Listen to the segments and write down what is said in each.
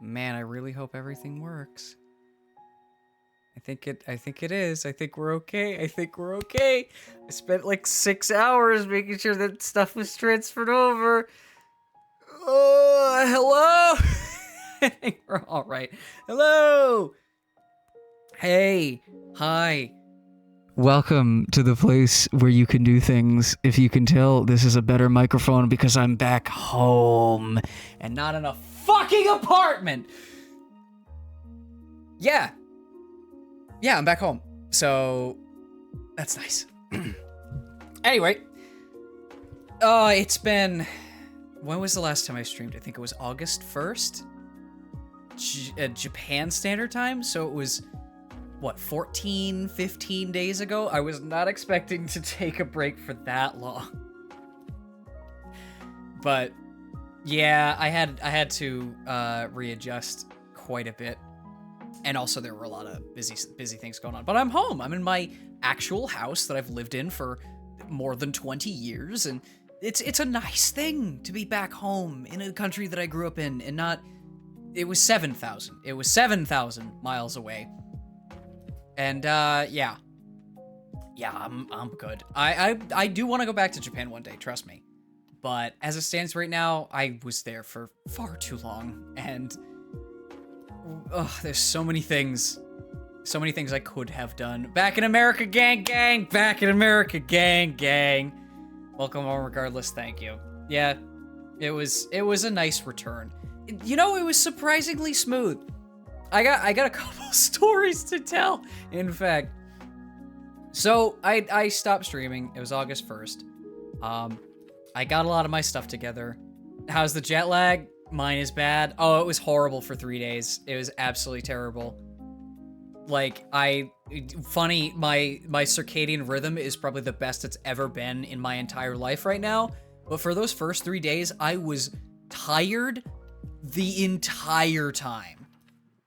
Man, I really hope everything works. I think it is. I think we're okay. I spent like 6 hours making sure that stuff was transferred over. Oh, hello. I think we're all right. Hello. Hey. Hi. Welcome to the place where you can do things. If you can tell, this is a better microphone because I'm back home and not in a fucking apartment. Yeah, I'm back home. So that's nice. Anyway, it's been, when was the last time I streamed? I think it was August 1st, Japan Standard Time. So it was, what, 14, 15 days ago? I was not expecting to take a break for that long. But yeah, I had to readjust quite a bit. And also there were a lot of busy things going on. But I'm home. I'm in my actual house that I've lived in for more than 20 years. And it's a nice thing to be back home in a country that I grew up in and not... It was 7,000. It was 7,000 miles away. And, yeah. Yeah, I'm good. I do want to go back to Japan one day, trust me. But as it stands right now, I was there for far too long. And... there's so many things I could have done. Back in America, gang, gang. Back in America, gang, gang. Welcome home, regardless. Thank you. Yeah, it was a nice return. You know, it was surprisingly smooth. I got a couple stories to tell. In fact, so I stopped streaming. It was August 1st. I got a lot of my stuff together. How's the jet lag? Mine is bad. Oh, it was horrible for 3 days. It was absolutely terrible. Like, my circadian rhythm is probably the best it's ever been in my entire life right now. But for those first 3 days, I was tired the entire time.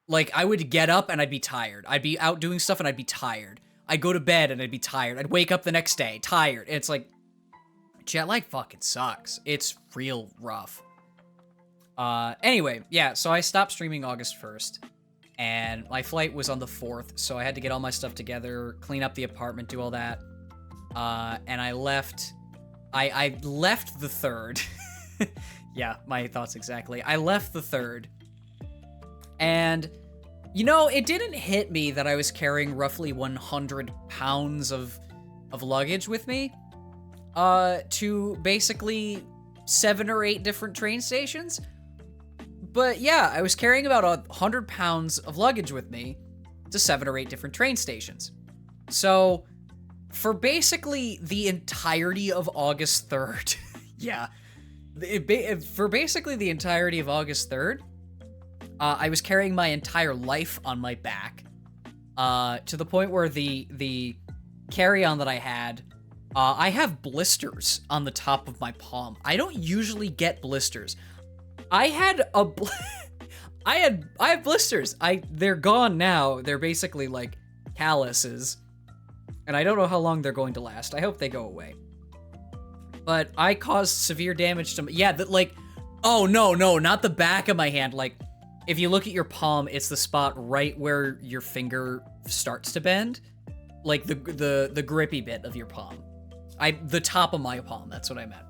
Like, I would get up and I'd be tired. I'd be out doing stuff and I'd be tired. I'd go to bed and I'd be tired. I'd wake up the next day, tired. It's like, jet lag fucking sucks. It's real rough. Anyway, yeah, so I stopped streaming August 1st, and my flight was on the 4th, so I had to get all my stuff together, clean up the apartment, do all that, and I left the 3rd. Yeah, my thoughts exactly. I left the 3rd, and, you know, it didn't hit me that I was carrying roughly 100 pounds of luggage with me, to basically 7 or 8 different train stations. But yeah, I was carrying about 100 pounds of luggage with me to 7 or 8 different train stations. So, for basically the entirety of August 3rd, yeah, for basically the entirety of August 3rd, I was carrying my entire life on my back, to the point where the carry-on that I had, I have blisters on the top of my palm. I don't usually get blisters. I have blisters. They're gone now. They're basically like calluses. And I don't know how long they're going to last. I hope they go away. But I caused severe damage to oh no, not the back of my hand. Like, if you look at your palm, it's the spot right where your finger starts to bend. Like the grippy bit of your palm. The top of my palm, that's what I meant.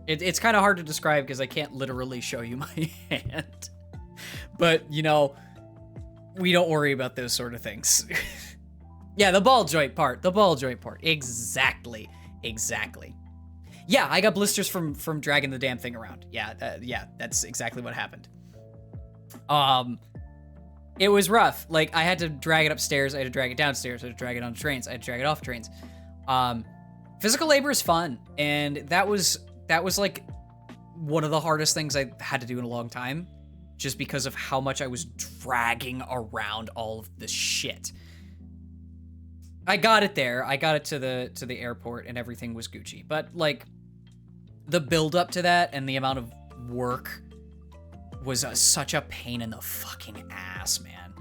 It's kind of hard to describe because I can't literally show you my hand. But, you know, we don't worry about those sort of things. Yeah, the ball joint part. Exactly. Yeah, I got blisters from dragging the damn thing around. Yeah, that's exactly what happened. It was rough. Like, I had to drag it upstairs, I had to drag it downstairs, I had to drag it on trains, I had to drag it off trains. Physical labor is fun, and that was like one of the hardest things I had to do in a long time, just because of how much I was dragging around all of this shit. I got it there. I got it to the airport and everything was Gucci. But like the build up to that and the amount of work was such a pain in the fucking ass, man.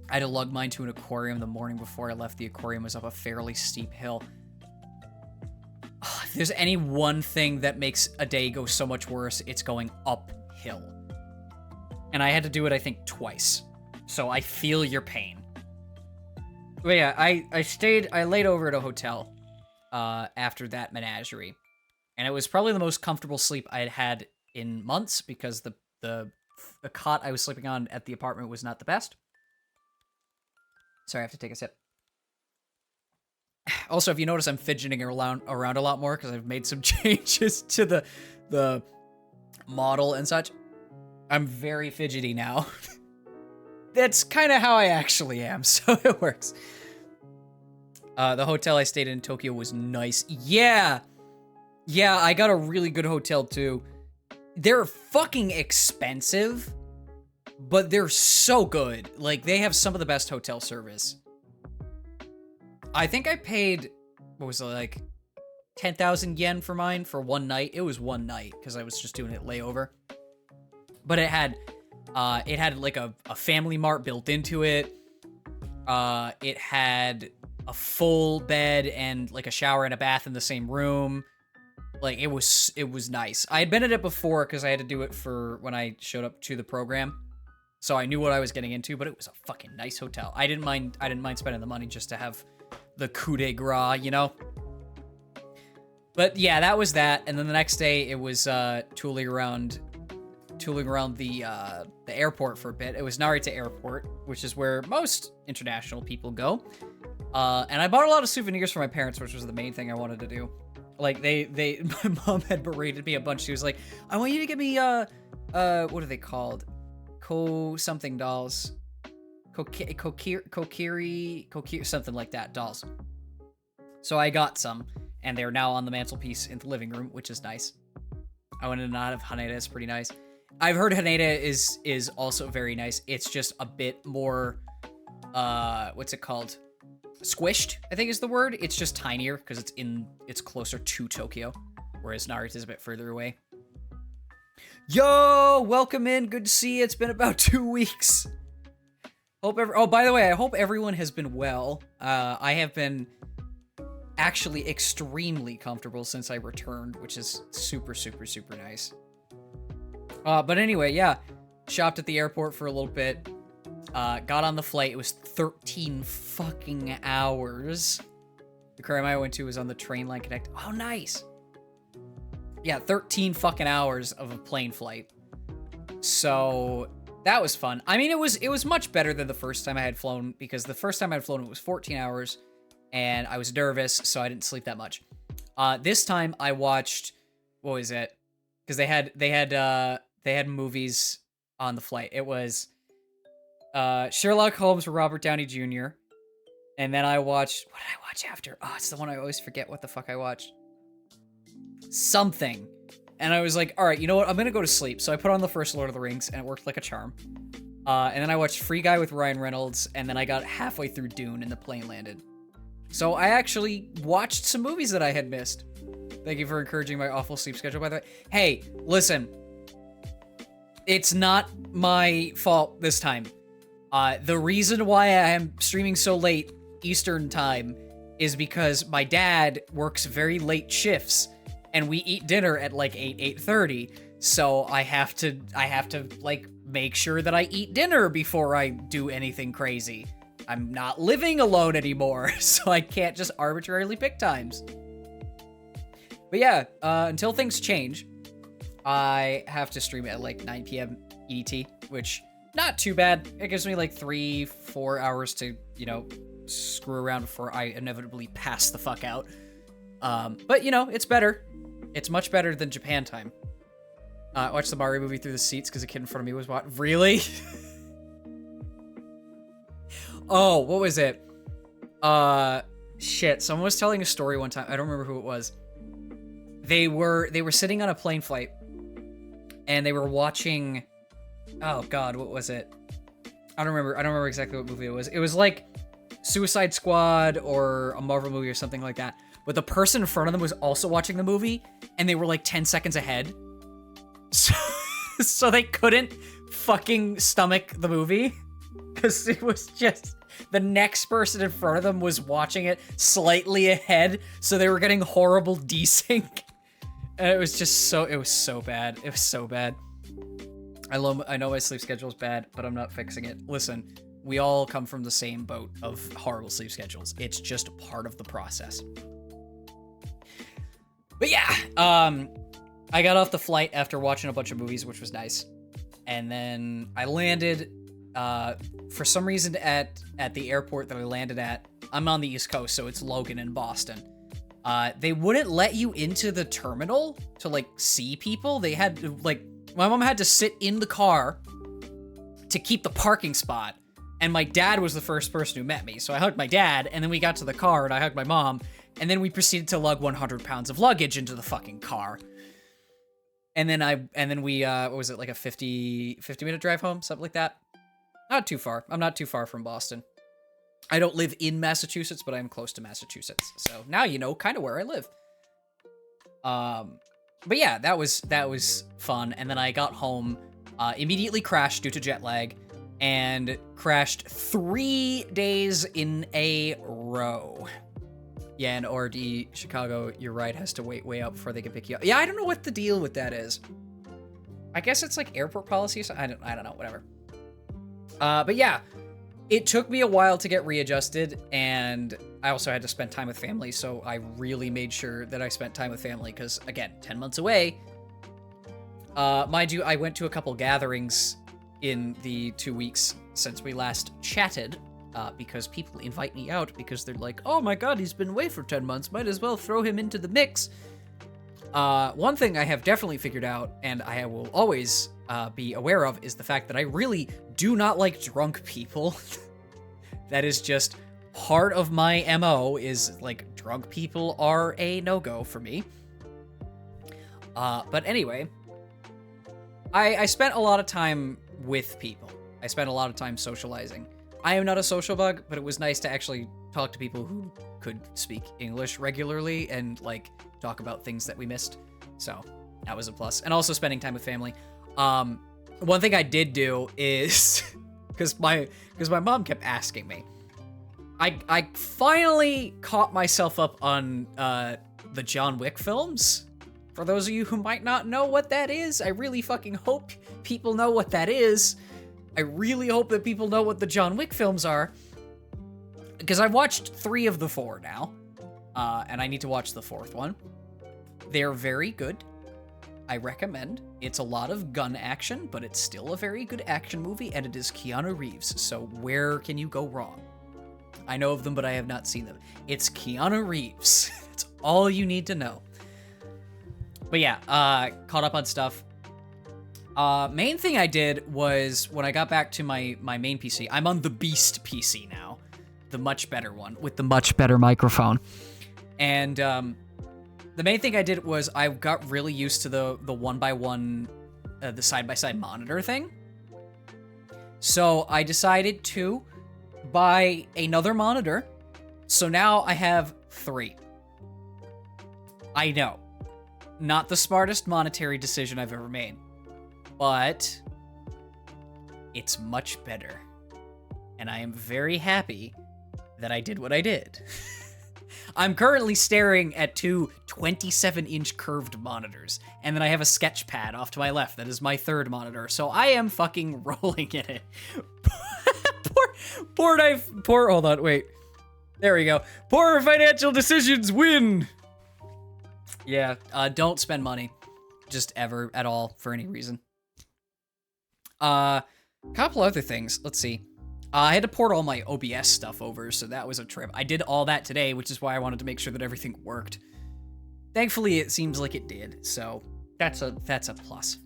I had to lug mine to an aquarium the morning before I left. The aquarium was up a fairly steep hill. If there's any one thing that makes a day go so much worse, it's going uphill. and I had to do it, I think, twice. So I feel your pain. But yeah, I laid over at a hotel after that menagerie. And it was probably the most comfortable sleep I had had in months because the cot I was sleeping on at the apartment was not the best. Sorry, I have to take a sip. Also, if you notice, I'm fidgeting around a lot more because I've made some changes to the model and such. I'm very fidgety now. That's kind of how I actually am, so it works. The hotel I stayed in Tokyo was nice. Yeah, I got a really good hotel too. They're fucking expensive, but they're so good. Like, they have some of the best hotel service. I think I paid, what was it, like 10,000 yen for mine for one night. It was one night because I was just doing it layover. But it had like a family mart built into it. It had a full bed and like a shower and a bath in the same room. Like, it was nice. I had been at it before because I had to do it for when I showed up to the program. So I knew what I was getting into, but it was a fucking nice hotel. I didn't mind spending the money just to have the coup de grace, you know? But yeah, that was that. And then the next day it was tooling around the airport for a bit. It was Narita Airport, which is where most international people go. And I bought a lot of souvenirs for my parents, which was the main thing I wanted to do. Like, my mom had berated me a bunch. She was like, I want you to get me, what are they called? Something dolls. Kokiri, something like that, dolls. So I got some, and they're now on the mantelpiece in the living room, which is nice. I wanted to not have Haneda, it's pretty nice. I've heard Haneda is also very nice. It's just a bit more, what's it called? Squished, I think is the word. It's just tinier because it's closer to Tokyo, whereas Narita is a bit further away. Yo, welcome in. Good to see you. It's been about 2 weeks. Oh, by the way, I hope everyone has been well. I have been actually extremely comfortable since I returned, which is super, super, super nice. But anyway, yeah, shopped at the airport for a little bit. Got on the flight. It was 13 fucking hours. The Korean I went to was on the train line connect. Oh, nice. Yeah, 13 fucking hours of a plane flight. So that was fun. I mean, it was much better than the first time I had flown, because the first time I had flown it was 14 hours and I was nervous, so I didn't sleep that much. This time I watched, what was it? Because they had movies on the flight. It was Sherlock Holmes with Robert Downey Jr. And then I watched, what did I watch after? Oh, it's the one I always forget what the fuck I watched. Something. And I was like, all right, you know what? I'm going to go to sleep. So I put on the first Lord of the Rings, and it worked like a charm. And then I watched Free Guy with Ryan Reynolds, and then I got halfway through Dune, and the plane landed. So I actually watched some movies that I had missed. Thank you for encouraging my awful sleep schedule, by the way. Hey, listen. It's not my fault this time. The reason why I am streaming so late Eastern time is because my dad works very late shifts, and we eat dinner at like 8:30. So I have to like make sure that I eat dinner before I do anything crazy. I'm not living alone anymore, so I can't just arbitrarily pick times. But yeah, until things change, I have to stream at like 9 p.m. EDT, which not too bad. It gives me like 3-4 hours to, you know, screw around before I inevitably pass the fuck out. But you know, it's better. It's much better than Japan time. I watched the Mario movie through the seats because a kid in front of me was watching. Really? Oh, what was it? Shit. Someone was telling a story one time. I don't remember who it was. They were sitting on a plane flight, and they were watching. Oh God, what was it? I don't remember exactly what movie it was. It was like Suicide Squad or a Marvel movie or something like that. But the person in front of them was also watching the movie, and they were like 10 seconds ahead. So they couldn't fucking stomach the movie. Because it was just, the next person in front of them was watching it slightly ahead, so they were getting horrible desync. And it was just so, it was so bad. It was so bad. I know my sleep schedule is bad, but I'm not fixing it. Listen, we all come from the same boat of horrible sleep schedules. It's just part of the process. But yeah, I got off the flight after watching a bunch of movies, which was nice. And then I landed, for some reason at the airport that I landed at. I'm on the East Coast, so it's Logan in Boston. They wouldn't let you into the terminal to, like, see people. They had to, like, my mom had to sit in the car to keep the parking spot. And my dad was the first person who met me. So I hugged my dad, and then we got to the car, and I hugged my mom. And then we proceeded to lug 100 pounds of luggage into the fucking car. And then we, what was it, like a 50-minute drive home? Something like that. Not too far. I'm not too far from Boston. I don't live in Massachusetts, but I'm close to Massachusetts. So now you know kind of where I live. But yeah, that was fun. And then I got home, immediately crashed due to jet lag, and crashed 3 days in a row. Yeah, and RD Chicago, your ride has to wait way up before they can pick you up. Yeah, I don't know what the deal with that is. I guess it's like airport policy. So I don't know, whatever. But yeah, it took me a while to get readjusted, and I also had to spend time with family, so I really made sure that I spent time with family, because, again, 10 months away. Mind you, I went to a couple gatherings in the 2 weeks since we last chatted, because people invite me out because they're like, oh my god, he's been away for 10 months, might as well throw him into the mix. One thing I have definitely figured out, and I will always be aware of, is the fact that I really do not like drunk people. That is just part of my MO, is, like, drunk people are a no-go for me. But anyway, I spent a lot of time with people. I spent a lot of time socializing. I am not a social bug, but it was nice to actually talk to people who could speak English regularly and, like, talk about things that we missed. So that was a plus. And also spending time with family. One thing I did do is, because my mom kept asking me, I finally caught myself up on the John Wick films. For those of you who might not know what that is, I really fucking hope people know what that is. I really hope that people know what the John Wick films are, because I've watched 3 of the 4 now, and I need to watch the 4th one. They're very good. I recommend. It's a lot of gun action, but it's still a very good action movie, and it is Keanu Reeves, so where can you go wrong? I know of them, but I have not seen them. It's Keanu Reeves. That's all you need to know. But yeah, caught up on stuff. Main thing I did was, when I got back to my main PC, I'm on the Beast PC now, the much better one, with the much better microphone. And the main thing I did was I got really used to the 1x1, the side-by-side monitor thing. So I decided to buy another monitor. So now I have 3. I know, not the smartest monetary decision I've ever made, but it's much better. And I am very happy that I did what I did. I'm currently staring at 2 27-inch curved monitors, and then I have a sketch pad off to my left that is my 3rd monitor, so I am fucking rolling in it. Hold on, wait. There we go. Poor financial decisions win! Yeah, don't spend money. Just ever, at all, for any reason. Couple other things, let's see. I had to port all my OBS stuff over, so that was a trip. I did all that today, which is why I wanted to make sure that everything worked. Thankfully, it seems like it did, so that's a plus.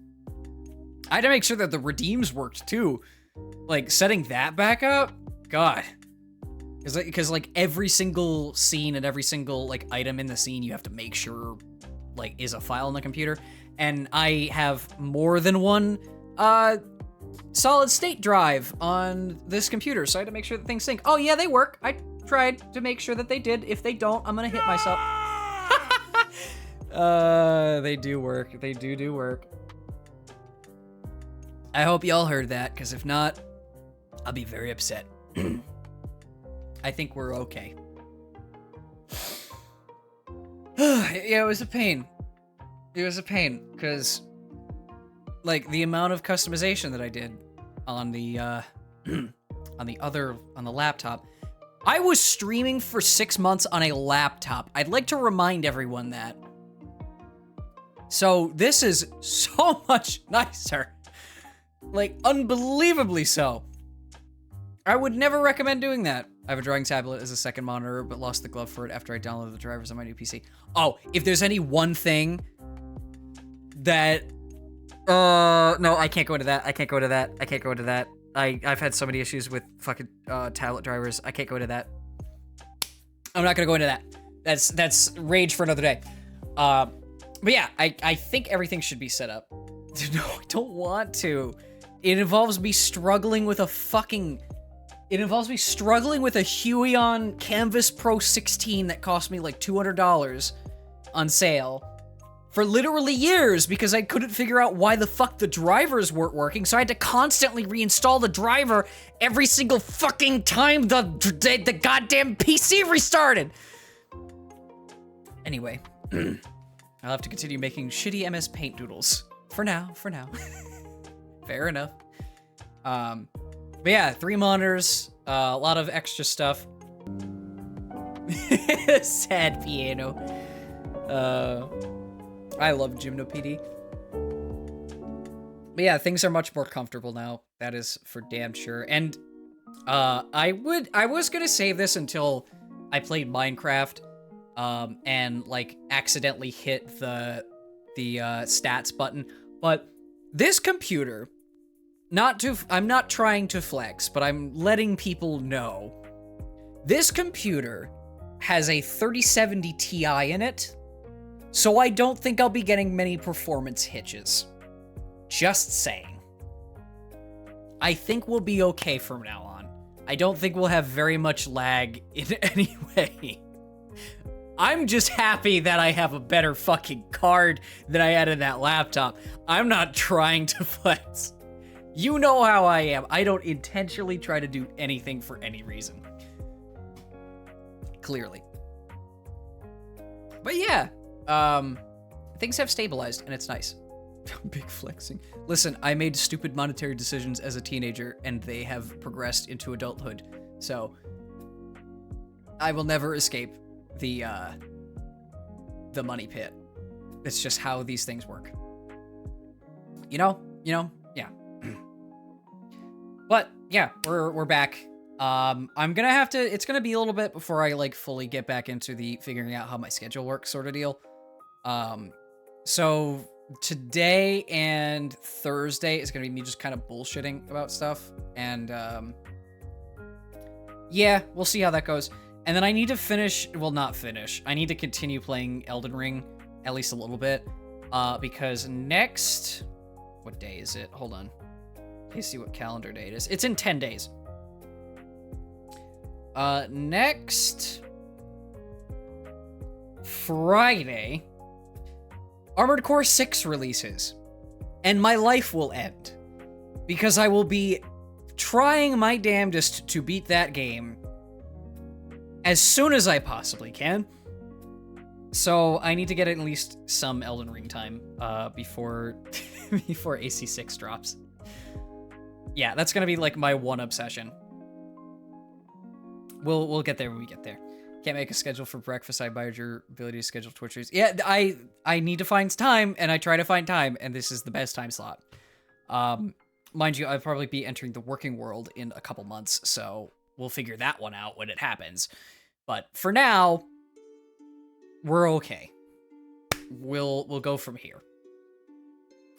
I had to make sure that the redeems worked, too. Like, setting that back up? God. Because, like, every single scene and every single, like, item in the scene, you have to make sure, like, is a file on the computer. And I have more than one, solid state drive on this computer, so I had to make sure that things sync. Oh yeah, they work. I tried to make sure that they did. If they don't, I'm gonna hit myself. They do work. They do work. I hope y'all heard that, because if not, I'll be very upset. I think we're okay. Yeah, it was a pain. It was a pain, because Like, the amount of customization that I did on the, on the laptop. I was streaming for 6 months on a laptop. I'd like to remind everyone that. So, this is so much nicer. Like, unbelievably so. I would never recommend doing that. I have a drawing tablet as a second monitor, but lost the glove for it after I downloaded the drivers on my new PC. Oh, if there's any one thing that... no, I can't go into that. I can't go into that. I can't go into that. I've had so many issues with fucking tablet drivers. I can't go into that. I'm not gonna go into that. That's rage for another day. But yeah, I think everything should be set up. No, I don't want to. It involves me struggling with a fucking... It involves me struggling with a Huion Canvas Pro 16 that cost me like $200 on sale for literally years because I couldn't figure out why the fuck the drivers weren't working, so I had to constantly reinstall the driver every single fucking time the goddamn PC restarted. Anyway, I'll have to continue making shitty MS Paint doodles. For now. Fair enough. But yeah, 3 monitors, a lot of extra stuff. Sad piano. I love Gymno PD. But yeah, things are much more comfortable now. That is for damn sure. And I was gonna save this until I played Minecraft, and like accidentally hit the stats button. But this computer, I'm not trying to flex, but I'm letting people know. This computer has a 3070 Ti in it, so I don't think I'll be getting many performance hitches. Just saying. I think we'll be okay from now on. I don't think we'll have very much lag in any way. I'm just happy that I have a better fucking card than I had in that laptop. I'm not trying to flex. You know how I am. I don't intentionally try to do anything for any reason. Clearly. But yeah, things have stabilized and it's nice. Big flexing. Listen, I made stupid monetary decisions as a teenager and they have progressed into adulthood. So I will never escape the money pit. It's just how these things work. You know, yeah. But yeah, we're back. I'm gonna have to, it's gonna be a little bit before I like fully get back into the figuring out how my schedule works sort of deal. So today and Thursday is gonna be me just kind of bullshitting about stuff. And yeah, we'll see how that goes. And then I need to finish, well, not finish. I need to continue playing Elden Ring, at least a little bit, because next, what day is it? Hold on. Let's see what calendar day it is. It's in 10 days. Next Friday, Armored Core 6 releases, and my life will end, because I will be trying my damnedest to beat that game as soon as I possibly can. So I need to get at least some Elden Ring time before before AC6 drops. Yeah, that's gonna be like my one obsession. We'll get there when we get there. Can't make a schedule for breakfast. I admire your ability to schedule Twitchers. Yeah, I need to find time, and I try to find time, and this is the best time slot. Mind you, I'll probably be entering the working world in a couple months, so we'll figure that one out when it happens. But for now, we're okay. We'll go from here.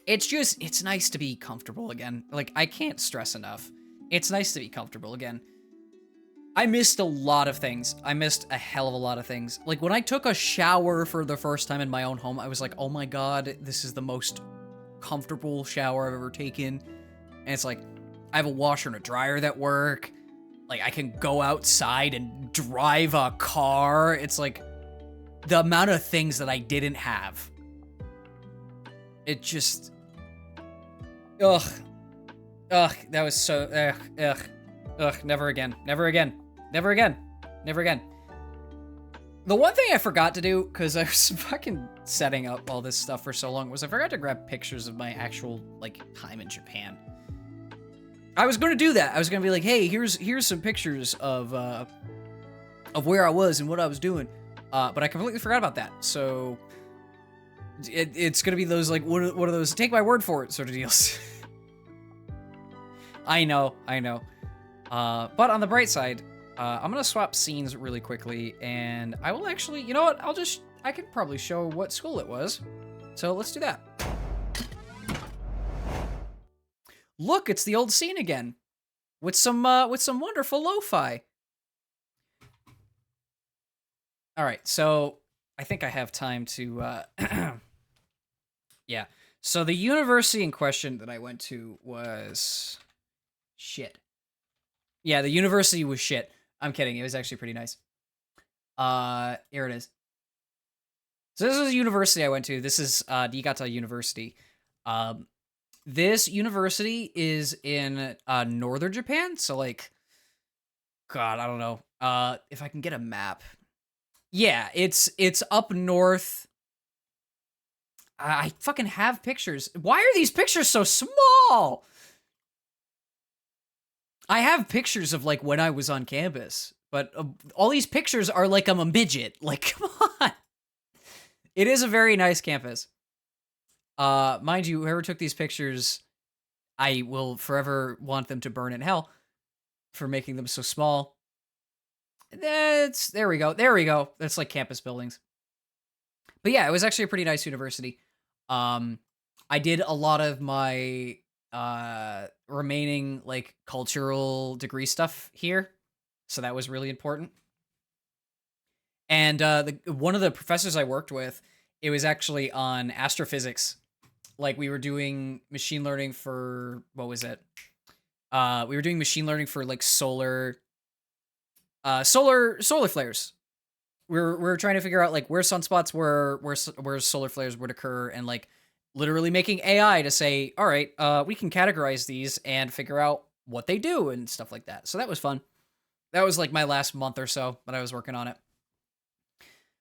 It's nice to be comfortable again. Like, I can't stress enough. It's nice to be comfortable again. I missed a lot of things. I missed a hell of a lot of things. Like, when I took a shower for the first time in my own home, I was like, oh my god, this is the most comfortable shower I've ever taken. And it's like, I have a washer and a dryer that work. Like, I can go outside and drive a car. It's like, the amount of things that I didn't have. It just... Ugh, that was so... Ugh, never again. The one thing I forgot to do, because I was fucking setting up all this stuff for so long, was I forgot to grab pictures of my actual, like, time in Japan. I was going to do that. I was going to be like, hey, here's some pictures of where I was and what I was doing. But I completely forgot about that. So it's going to be those, like, what are those? Take my word for it sort of deals. I know. But on the bright side, I'm going to swap scenes really quickly, and I will actually, you know what? I can probably show what school it was. So let's do that. Look, it's the old scene again, with some wonderful lo-fi. All right, so I think I have time to, yeah. So the university in question that I went to was shit. Yeah, the university was shit. I'm kidding. It was actually pretty nice. Here it is. So this is a university I went to. This is Niigata University. This university is in northern Japan, so like, God, I don't know. If I can get a map. Yeah, it's up north. I fucking have pictures. Why are these pictures so small? I have pictures of like when I was on campus, but all these pictures are like I'm a midget. Like, come on. It is a very nice campus. Mind you, whoever took these pictures, I will forever want them to burn in hell for making them so small. There we go. That's like campus buildings. But yeah, it was actually a pretty nice university. I did a lot of my remaining like cultural degree stuff here, so that was really important. And one of the professors I worked with, it was actually on astrophysics. Like we were doing machine learning for, what was it? We were doing machine learning for like solar flares. We're trying to figure out like where sunspots were, where solar flares would occur, and like literally making AI to say, all right, we can categorize these and figure out what they do and stuff like that. So that was fun. That was like my last month or so that I was working on it.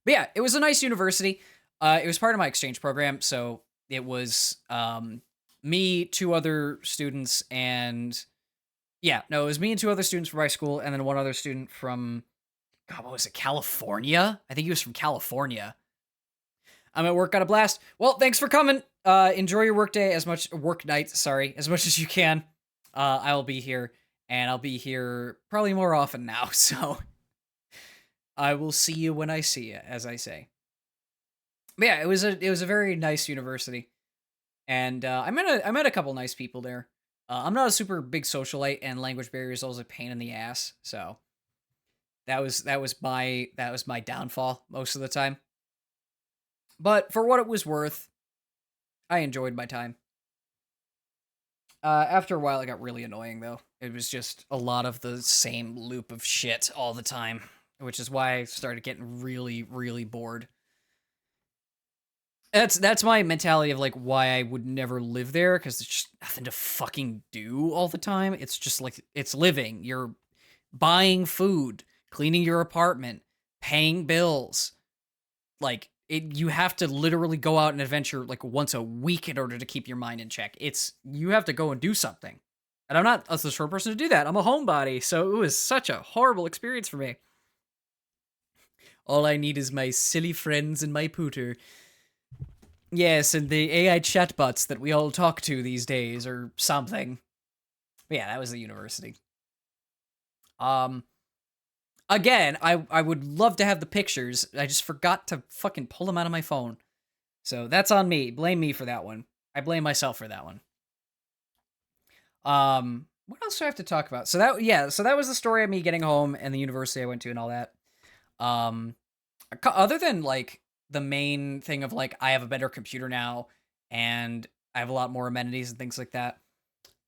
But yeah, it was a nice university. It was part of my exchange program, so it was me, two other students, and yeah, no, it was me and two other students from my school, and then one other student from, God, what was it, California? I think he was from California. I'm at work, got a blast. Well, thanks for coming. Enjoy your work night, as much as you can. I'll be here, and I'll be here probably more often now, so I will see you when I see you, as I say. But yeah, it was a very nice university, and I met a couple nice people there. I'm not a super big socialite, and language barrier is always a pain in the ass, so that was my downfall most of the time. But for what it was worth, I enjoyed my time. After a while, it got really annoying, though. It was just a lot of the same loop of shit all the time, which is why I started getting really, really bored. That's my mentality of like why I would never live there, because there's just nothing to fucking do all the time. It's just like, it's living. You're buying food, cleaning your apartment, paying bills. Like, you have to literally go out and adventure like once a week in order to keep your mind in check. You have to go and do something. And I'm not the sort of person to do that. I'm a homebody, so it was such a horrible experience for me. All I need is my silly friends and my pooter. Yes, and the AI chatbots that we all talk to these days, or something. But yeah, that was the university. Again, I would love to have the pictures. I just forgot to fucking pull them out of my phone. So that's on me. Blame me for that one. I blame myself for that one. What else do I have to talk about? So that was the story of me getting home and the university I went to and all that. Other than like the main thing of like I have a better computer now and I have a lot more amenities and things like that.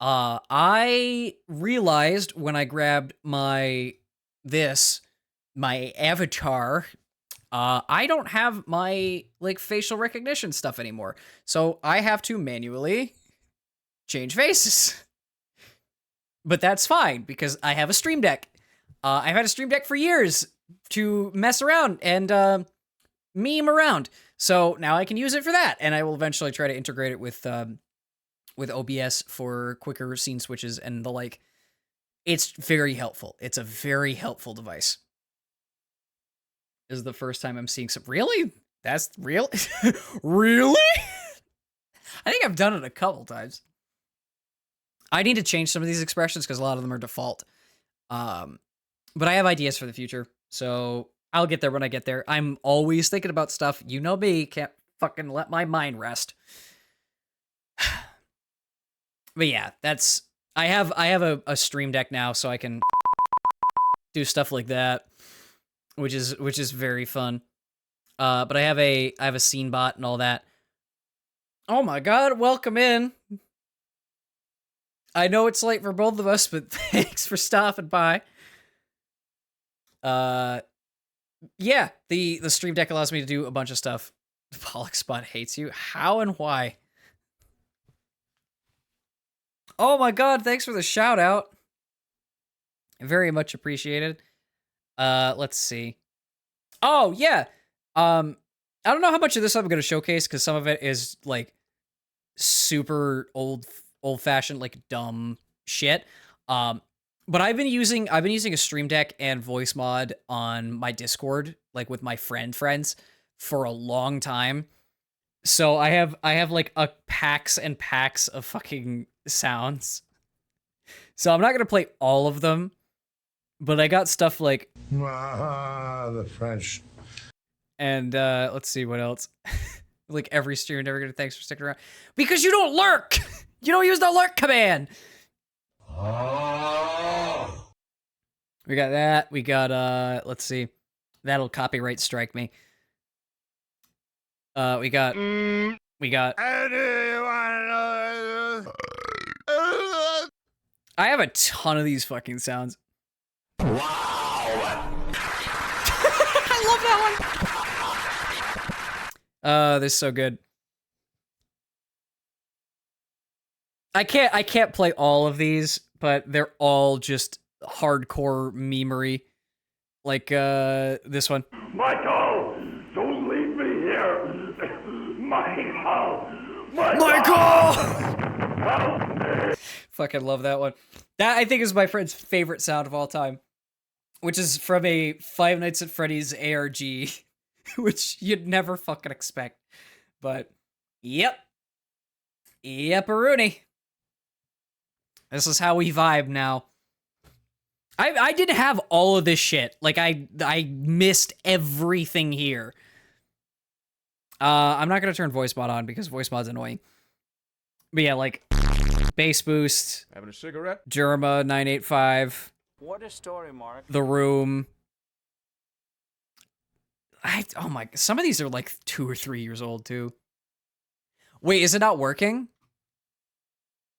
I realized when I grabbed my avatar, I don't have my like facial recognition stuff anymore. So I have to manually change faces. But that's fine because I have a Stream Deck. I've had a Stream Deck for years mess around and meme around. So now I can use it for that, and I will eventually try to integrate it with OBS for quicker scene switches and the like. It's very helpful. It's a very helpful device. This is the first time I'm seeing some. Really? That's real? Really? I think I've done it a couple times. I need to change some of these expressions because a lot of them are default. But I have ideas for the future, so I'll get there when I get there. I'm always thinking about stuff. You know me, can't fucking let my mind rest. But yeah, that's I have a stream deck now, so I can do stuff like that, which is very fun. But I have a scene bot and all that. Oh my god, welcome in. I know it's late for both of us, but thanks for stopping by. Yeah, the stream deck allows me to do a bunch of stuff. Pollock Spot hates you. How and why? Oh my god, thanks for the shout out. Very much appreciated. Let's see. Oh, yeah. I don't know how much of this I'm going to showcase because some of it is like super old-fashioned, like dumb shit. But I've been using a stream deck and voice mod on my Discord, like with my friends for a long time. So I have like a packs and packs of fucking sounds. So I'm not going to play all of them, but I got stuff like the French. And let's see what else. Like every stream, never gonna thanks for sticking around. Because you don't lurk! You don't use the lurk command! Oh. We got that. We got let's see. That'll copyright strike me. We got I have a ton of these fucking sounds. Wow. I love that one. This is so good. I can't play all of these, but they're all just hardcore memery. Like this one. Michael, don't leave me here. Michael. Help me. Fucking love that one. That I think is my friend's favorite sound of all time, which is from a Five Nights at Freddy's ARG, which you'd never fucking expect. But yep-a-rooney. This is how we vibe now. I didn't have all of this shit. Like I missed everything here. I'm not gonna turn voice mod on because voice mod's annoying. But yeah, like bass boost. Having a cigarette? Jerma 985. What a story, Mark. The Room. Oh my, some of these are like 2 or 3 years old too. Wait, is it not working?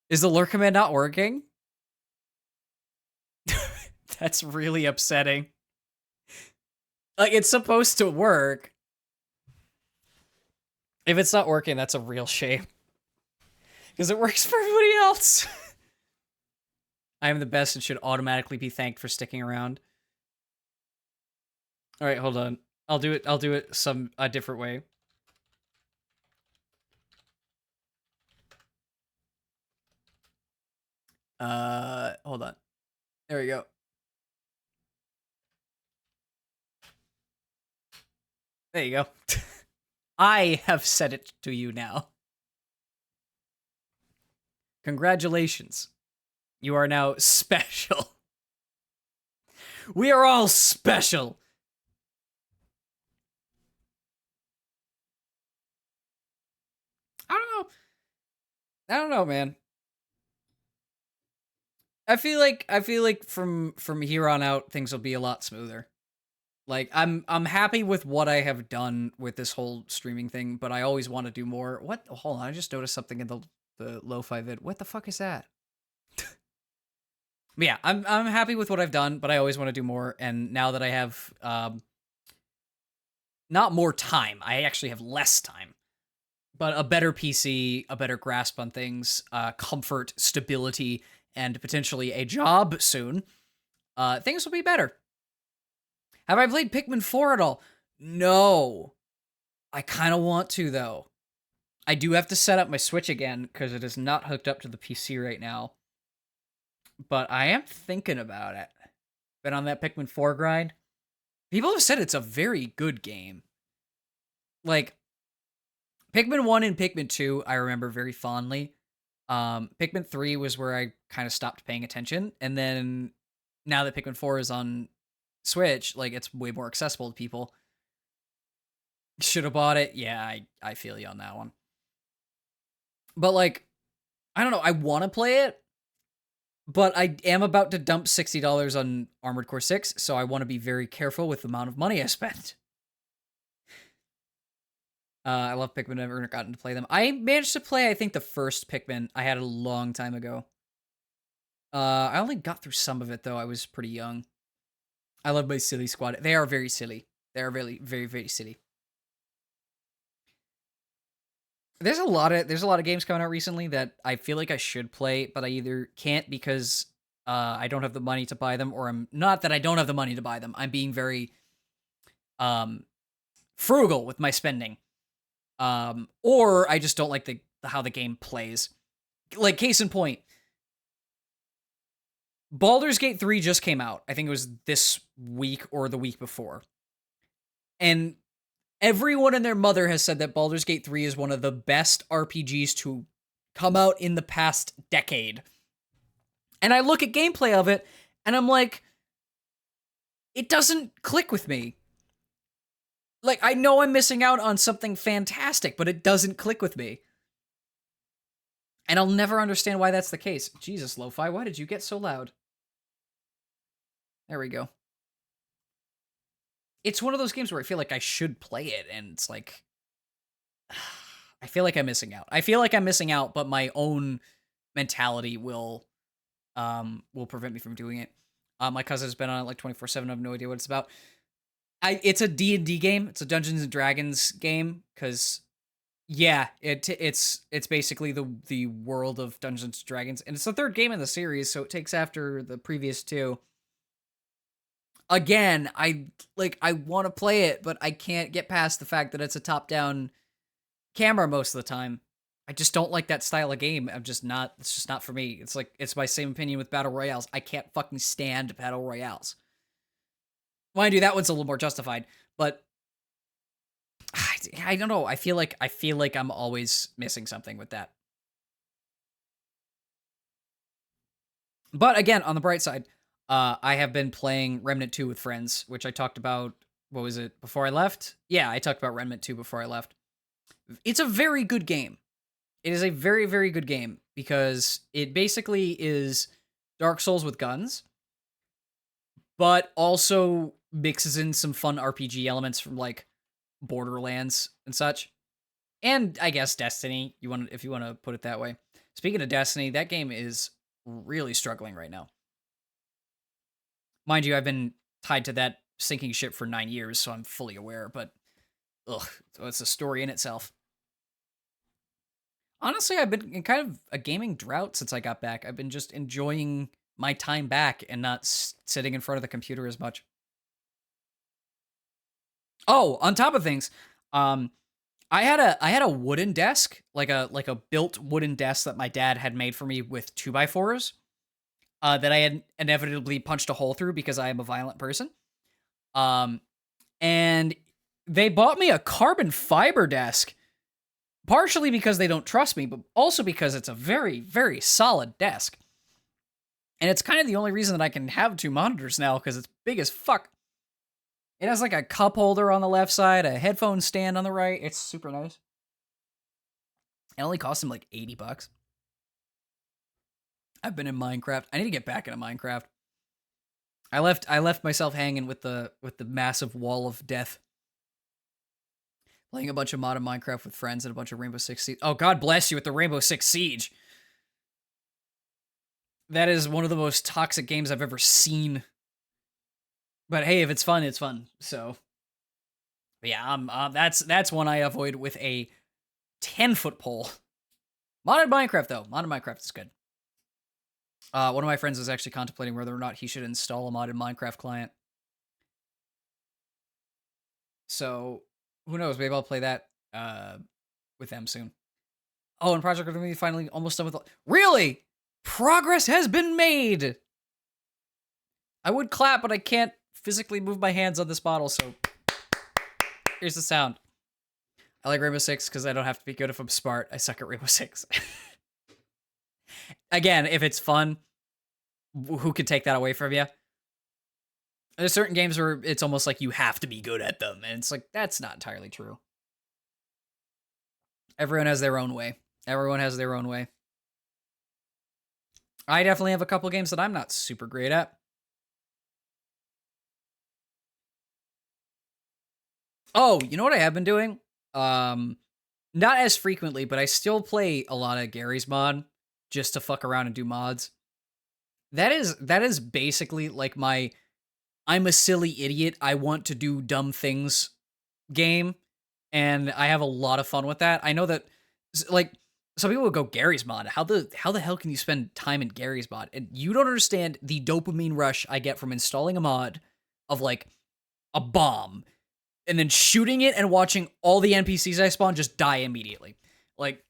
Is the lurk command not working? That's really upsetting. Like, it's supposed to work. If it's not working, that's a real shame. Because it works for everybody else. I am the best and should automatically be thanked for sticking around. All right, hold on. I'll do it a different way. Hold on. There we go. There you go. I have said it to you now. Congratulations. You are now special. We are all special. I don't know, man. I feel like from here on out things will be a lot smoother. Like I'm happy with what I have done with this whole streaming thing, but I always want to do more. What? Hold on, I just noticed something in the lo-fi vid. What the fuck is that? But yeah, I'm happy with what I've done, but I always want to do more. And now that I have not more time, I actually have less time, but a better PC, a better grasp on things, comfort, stability, and potentially a job soon, things will be better. Have I played Pikmin 4 at all? No. I kind of want to, though. I do have to set up my Switch again because it is not hooked up to the PC right now. But I am thinking about it. Been on that Pikmin 4 grind. People have said it's a very good game. Like, Pikmin 1 and Pikmin 2, I remember very fondly. Pikmin 3 was where I kind of stopped paying attention. And then now that Pikmin 4 is on Switch, like, it's way more accessible to people. Should have bought it. Yeah, I feel you on that one. But, like, I don't know. I want to play it, but I am about to dump $60 on Armored Core 6, so I want to be very careful with the amount of money I spend. I love Pikmin. I've never gotten to play them. I managed to play, I think, the first Pikmin I had a long time ago. I only got through some of it, though. I was pretty young. I love my silly squad. They are very silly. They are very, very, very silly. There's a lot of games coming out recently that I feel like I should play, but I either can't because I don't have the money to buy them, or I'm not that I don't have the money to buy them. I'm being very frugal with my spending. Or I just don't like how the game plays. Like, case in point, Baldur's Gate 3 just came out. I think it was this week or the week before. And everyone and their mother has said that Baldur's Gate 3 is one of the best RPGs to come out in the past decade. And I look at gameplay of it, and I'm like, it doesn't click with me. Like, I know I'm missing out on something fantastic, but it doesn't click with me. And I'll never understand why that's the case. Jesus, Lo-Fi, why did you get so loud? There we go. It's one of those games where I feel like I should play it, and it's like, I feel like I'm missing out. I feel like I'm missing out, but my own mentality will prevent me from doing it. My cousin's been on it like 24/7. I have no idea what it's about. It's a D&D game. It's a Dungeons and Dragons game, because yeah, it's basically the world of Dungeons and Dragons, and it's the third game in the series, so it takes after the previous two. Again, I want to play it, but I can't get past the fact that it's a top-down camera most of the time. I just don't like that style of game. It's just not for me. It's my same opinion with Battle Royales. I can't fucking stand Battle Royales. Mind you, that one's a little more justified, but I don't know. I feel like I'm always missing something with that. But again, on the bright side, I have been playing Remnant 2 with friends, which I talked about, what was it, before I left? Yeah, I talked about Remnant 2 before I left. It's a very good game. It is a very, very good game, because it basically is Dark Souls with guns, but also mixes in some fun RPG elements from, like, Borderlands and such. And I guess Destiny, if you want to put it that way. Speaking of Destiny, that game is really struggling right now. Mind you, I've been tied to that sinking ship for 9 years, so I'm fully aware, but it's a story in itself. Honestly, I've been in kind of a gaming drought since I got back. I've been just enjoying my time back and not sitting in front of the computer as much. Oh, on top of things, I had a wooden desk, like a built wooden desk that my dad had made for me with 2x4s, that I had inevitably punched a hole through because I am a violent person. And they bought me a carbon fiber desk, partially because they don't trust me, but also because it's a very, very solid desk. And it's kind of the only reason that I can have two monitors now, because it's big as fuck. It has like a cup holder on the left side, a headphone stand on the right. It's super nice. It only cost him like $80. I've been in Minecraft. I need to get back into Minecraft. I left myself hanging with the massive wall of death. Playing a bunch of modded Minecraft with friends and a bunch of Rainbow Six Siege. Oh, God bless you with the Rainbow Six Siege. That is one of the most toxic games I've ever seen. But hey, if it's fun, it's fun. So, but yeah, that's one I avoid with a 10-foot pole. Modded Minecraft, though. Modded Minecraft is good. One of my friends is actually contemplating whether or not he should install a modded Minecraft client. So who knows? Maybe I'll play that with them soon. Oh, and Project Rhythm finally almost done with. Really, progress has been made. I would clap, but I can't physically move my hands on this bottle. So here's the sound. I like Rainbow Six because I don't have to be good if I'm smart. I suck at Rainbow Six. Again, if it's fun, who could take that away from you? There's certain games where it's almost like you have to be good at them, and it's like, that's not entirely true. Everyone has their own way. Everyone has their own way. I definitely have a couple games that I'm not super great at. Oh, you know what I have been doing? Not as frequently, but I still play a lot of Gary's Mod just to fuck around and do mods. That is basically like my I'm a silly idiot, I want to do dumb things game, and I have a lot of fun with that. I know that like some people would go Gary's Mod. How the hell can you spend time in Gary's Mod? And you don't understand the dopamine rush I get from installing a mod of like a bomb and then shooting it and watching all the NPCs I spawn just die immediately. Like,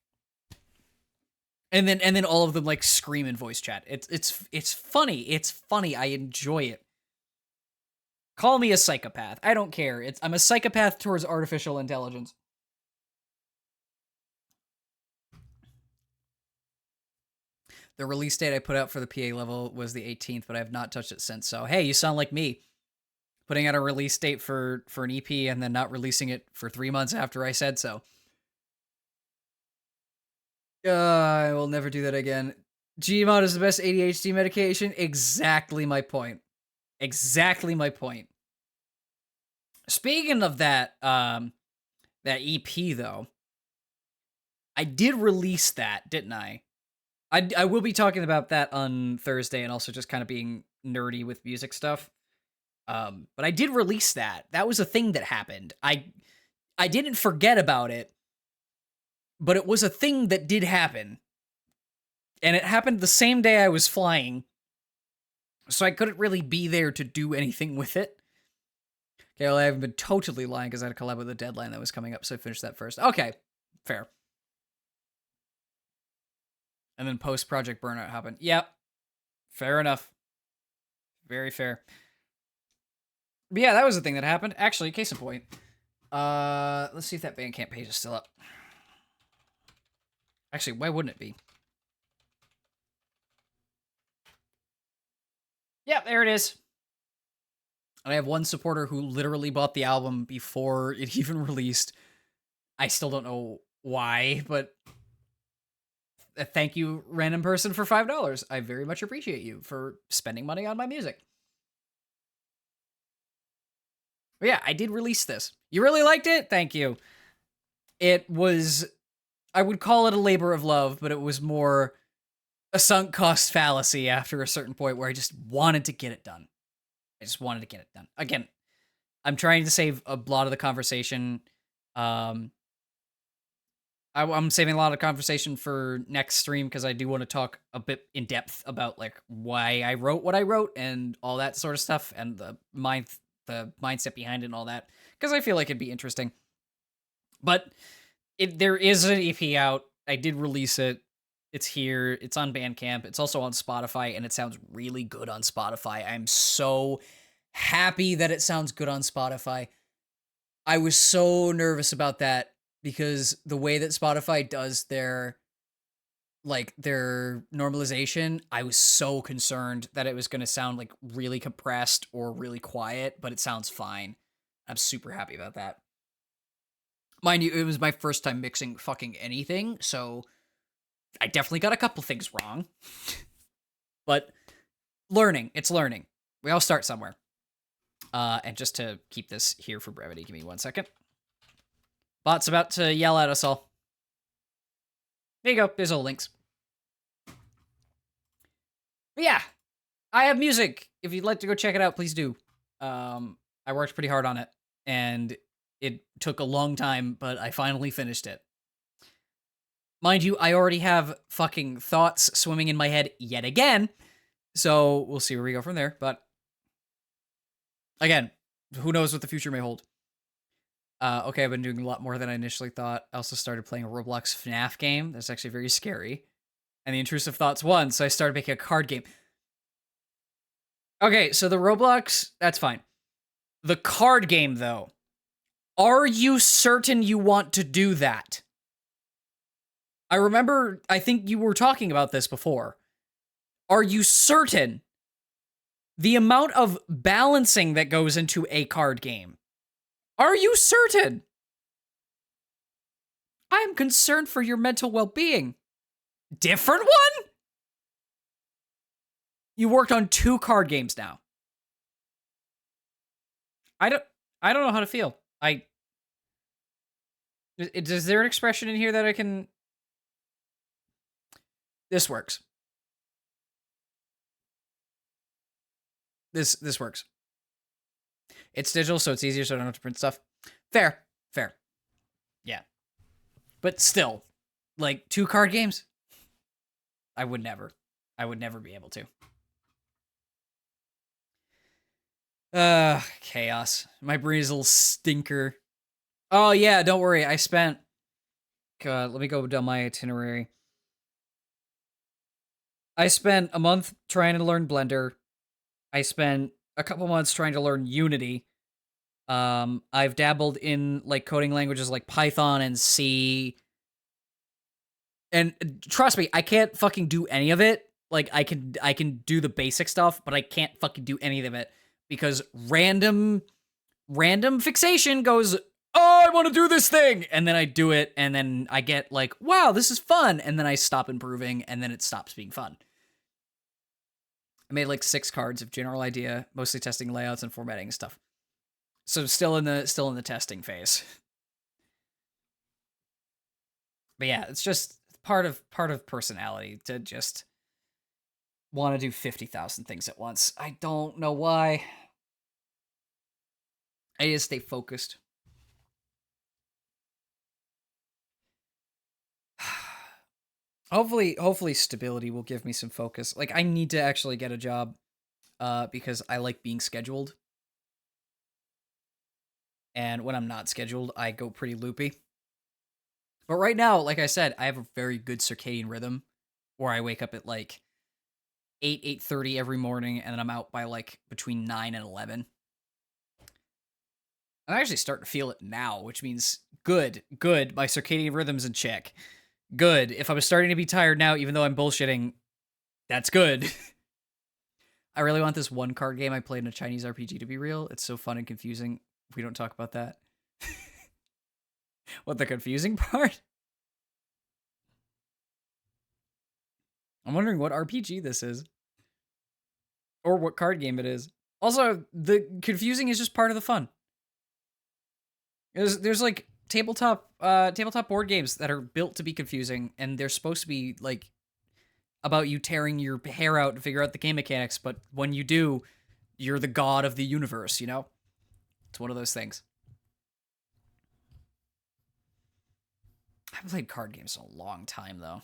and then all of them like scream in voice chat. It's funny. It's funny. I enjoy it. Call me a psychopath. I don't care. I'm a psychopath towards artificial intelligence. The release date I put out for the PA level was the 18th, but I have not touched it since. So, hey, you sound like me. Putting out a release date for an EP and then not releasing it for 3 months after I said so. I will never do that again. Gmod is the best ADHD medication. Exactly my point. Exactly my point. Speaking of that, that EP though, I did release that, didn't I? I will be talking about that on Thursday and also just kind of being nerdy with music stuff. But I did release that. That was a thing that happened. I didn't forget about it, but it was a thing that did happen. And it happened the same day I was flying. So I couldn't really be there to do anything with it. Okay, well, I haven't been totally lying because I had a collab with a deadline that was coming up, so I finished that first. Okay, fair. And then post-project burnout happened. Yep, fair enough. Very fair. But yeah, that was the thing that happened. Actually, case in point. Let's see if that Bandcamp page is still up. Actually, why wouldn't it be? Yeah, there it is. And I have one supporter who literally bought the album before it even released. I still don't know why, but thank you, random person, for $5. I very much appreciate you for spending money on my music. But yeah, I did release this. You really liked it? Thank you. It was, I would call it a labor of love, but it was more a sunk cost fallacy after a certain point where I just wanted to get it done. I just wanted to get it done. Again, I'm trying to save a lot of the conversation. I'm saving a lot of conversation for next stream because I do want to talk a bit in depth about like why I wrote what I wrote and all that sort of stuff and the mindset behind it and all that, because I feel like it'd be interesting. But there is an EP out. I did release it. It's here. It's on Bandcamp. It's also on Spotify, and it sounds really good on Spotify. I'm so happy that it sounds good on Spotify. I was so nervous about that because the way that Spotify does their normalization, I was so concerned that it was going to sound like really compressed or really quiet, but it sounds fine. I'm super happy about that. Mind you, it was my first time mixing fucking anything, so I definitely got a couple things wrong. But learning, it's learning. We all start somewhere. And just to keep this here for brevity, give me 1 second. Bot's about to yell at us all. There you go, there's all links. But yeah, I have music. If you'd like to go check it out, please do. I worked pretty hard on it, and it took a long time, but I finally finished it. Mind you, I already have fucking thoughts swimming in my head yet again, so we'll see where we go from there, but again, who knows what the future may hold. Okay, I've been doing a lot more than I initially thought. I also started playing a Roblox FNAF game. That's actually very scary. And the intrusive thoughts won, so I started making a card game. Okay, so the Roblox, that's fine. The card game, though. Are you certain you want to do that? I remember, I think you were talking about this before. Are you certain? The amount of balancing that goes into a card game. Are you certain? I am concerned for your mental well-being. Different one? You worked on 2 card games now. I don't know how to feel. Is there an expression in here that I can... This works. This works. It's digital, so it's easier, so I don't have to print stuff. Fair. Yeah. But still, like, 2 card games? I would never be able to. Chaos. My brain is a little stinker. Oh, yeah, don't worry. I spent... God, let me go down my itinerary. I spent a month trying to learn Blender. I spent a couple months trying to learn Unity. I've dabbled in, like, coding languages like Python and C. And trust me, I can't fucking do any of it. Like, I can do the basic stuff, but I can't fucking do any of it because random fixation goes, oh, I want to do this thing, and then I do it, and then I get like, wow, this is fun, and then I stop improving, and then it stops being fun. I made like 6 cards of general idea, mostly testing layouts and formatting and stuff. So still in the testing phase. But yeah, it's just part of personality to just want to do 50,000 things at once. I don't know why. I need to stay focused. Hopefully stability will give me some focus. Like, I need to actually get a job because I like being scheduled. And when I'm not scheduled, I go pretty loopy. But right now, like I said, I have a very good circadian rhythm where I wake up at like 8:30 every morning, and then I'm out by like between 9 and 11. I'm actually starting to feel it now, which means good. My circadian rhythm's in check. Good. If I'm starting to be tired now, even though I'm bullshitting, that's good. I really want this one card game I played in a Chinese RPG to be real. It's so fun and confusing. We don't talk about that. What, the confusing part? I'm wondering what RPG this is. Or what card game it is. Also, the confusing is just part of the fun. There's like tabletop board games that are built to be confusing, and they're supposed to be like about you tearing your hair out to figure out the game mechanics, but when you do, you're the god of the universe, you know? It's one of those things. I haven't played card games in a long time, though.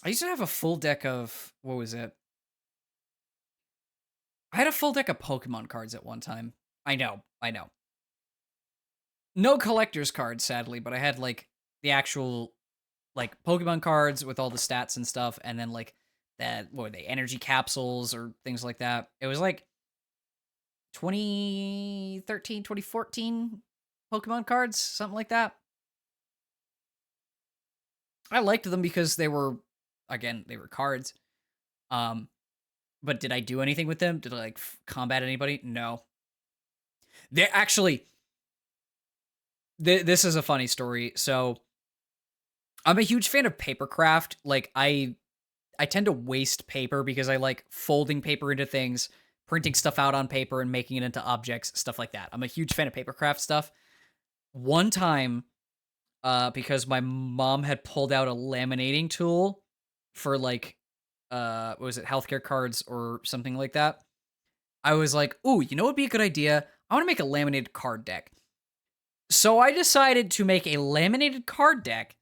I used to have a full deck of... What was it? I had a full deck of Pokemon cards at one time. I know. No collector's cards, sadly, but I had, like, the actual, like, Pokemon cards with all the stats and stuff, and then, like, what were they, energy capsules or things like that. It was, like, 2013, 2014 Pokemon cards, something like that. I liked them because they were, again, they were cards. But did I do anything with them? Did I, like, combat anybody? No. They're actually... This is a funny story. So, I'm a huge fan of papercraft. Like, I tend to waste paper because I like folding paper into things, printing stuff out on paper, and making it into objects, stuff like that. I'm a huge fan of papercraft stuff. One time, because my mom had pulled out a laminating tool for, like, what was it, healthcare cards or something like that, I was like, ooh, you know what would be a good idea? I want to make a laminated card deck. So I decided to make a laminated card deck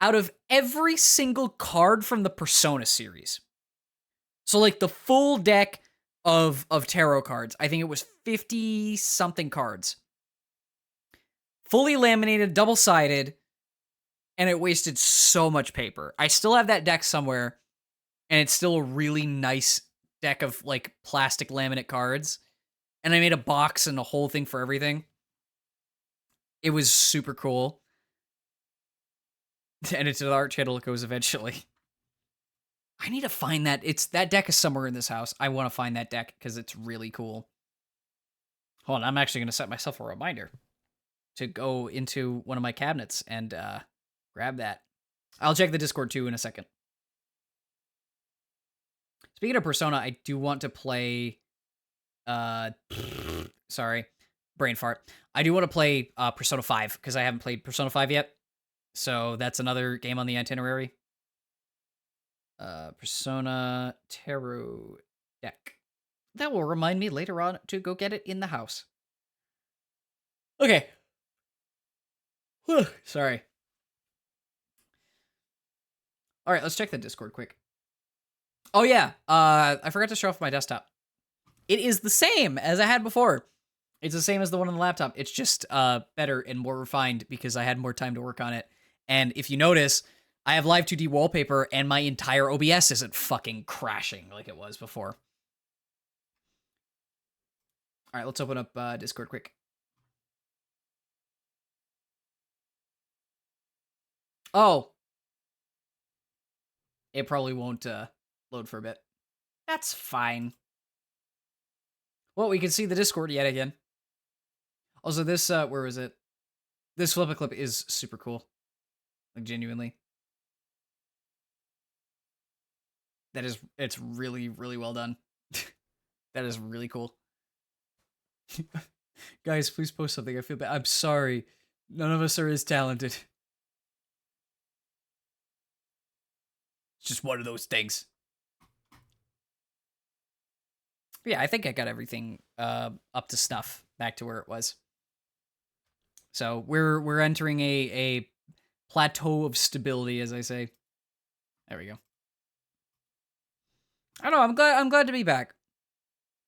out of every single card from the Persona series. So, like, the full deck of tarot cards. I think it was 50-something cards. fully laminated, double-sided, and it wasted so much paper. I still have that deck somewhere, and it's still a really nice deck of like plastic laminate cards. And I made a box and a whole thing for everything. It was super cool. And it's an art channel it goes eventually. I need to find that. That deck is somewhere in this house. I want to find that deck because it's really cool. Hold on, I'm actually going to set myself a reminder to go into one of my cabinets and grab that. I'll check the Discord too in a second. Speaking of Persona, I do want to play... sorry, brain fart. I do want to play Persona 5 because I haven't played Persona 5 yet. So that's another game on the itinerary. Persona Tarot deck. That will remind me later on to go get it in the house. Okay. Whew, sorry. All right, let's check the Discord quick. Oh yeah, I forgot to show off my desktop. It is the same as I had before. It's the same as the one on the laptop. It's just better and more refined because I had more time to work on it. And if you notice, I have Live 2D wallpaper and my entire OBS isn't fucking crashing like it was before. All right, let's open up Discord quick. Oh. It probably won't load for a bit. That's fine. Well, we can see the Discord yet again. Also, this, where was it? This flip-a-clip is super cool. Like, genuinely. It's really, really well done. That is really cool. Guys, please post something. I feel bad. I'm sorry. None of us are as talented. It's just one of those things. But yeah, I think I got everything up to snuff, back to where it was. So we're entering a plateau of stability, as I say. There we go. I don't know. I'm glad to be back.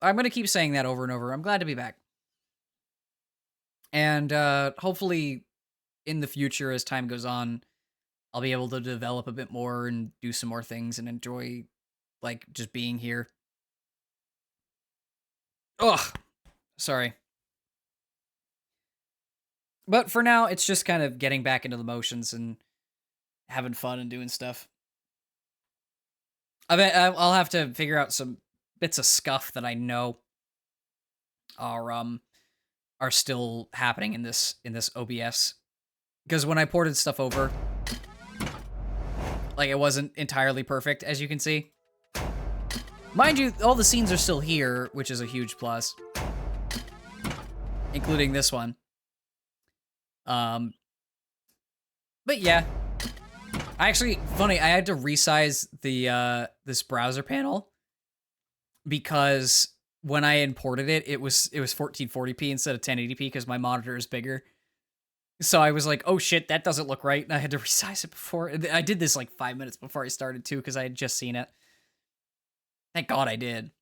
I'm gonna keep saying that over and over. I'm glad to be back. And hopefully, in the future, as time goes on, I'll be able to develop a bit more and do some more things and enjoy, like, just being here. Ugh. Sorry. But for now, it's just kind of getting back into the motions and having fun and doing stuff. I'll have to figure out some bits of scuff that I know are still happening in this OBS. Because when I ported stuff over, like, it wasn't entirely perfect, as you can see. Mind you, all the scenes are still here, which is a huge plus. Including this one. But yeah. Actually, funny, I had to resize the this browser panel because when I imported it, it was 1440p instead of 1080p because my monitor is bigger. So I was like, oh shit, that doesn't look right, and I had to resize it before. I did this like 5 minutes before I started too because I had just seen it. Thank God I did.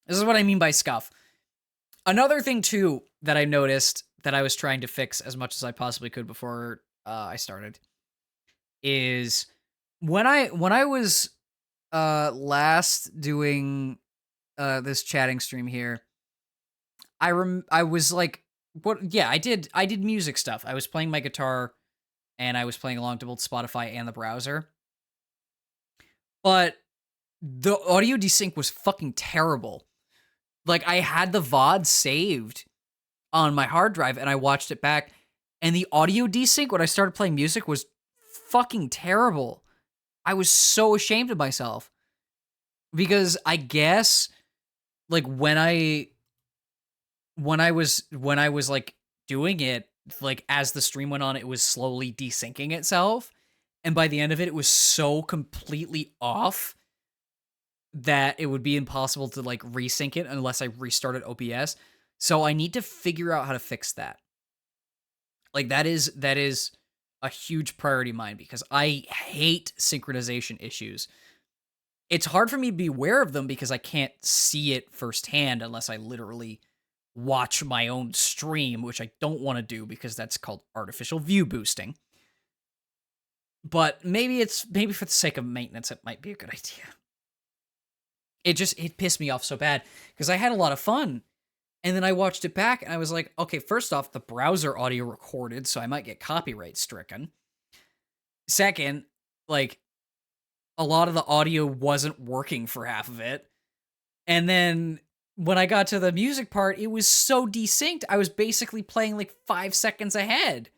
This is what I mean by scuff. Another thing too that I noticed that I was trying to fix as much as I possibly could before I started is when I was last doing this chatting stream here, I was like, what? Yeah, I did music stuff. I was playing my guitar and I was playing along to both Spotify and the browser, but the audio desync was fucking terrible. Like, I had the VOD saved on my hard drive and I watched it back, and the audio desync when I started playing music was fucking terrible. I was so ashamed of myself because I guess like when I was like doing it, like as the stream went on, it was slowly desyncing itself, and by the end of it, it was so completely off that it would be impossible to like resync it unless I restarted OBS. So I need to figure out how to fix that. Like that is a huge priority of mine because I hate synchronization issues. It's hard for me to be aware of them because I can't see it firsthand unless I literally watch my own stream, which I don't want to do because that's called artificial view boosting. But maybe for the sake of maintenance, it might be a good idea. It pissed me off so bad because I had a lot of fun. And then I watched it back and I was like, okay, first off, the browser audio recorded, so I might get copyright stricken. Second, like, a lot of the audio wasn't working for half of it. And then when I got to the music part, it was so desynced. I was basically playing like 5 seconds ahead.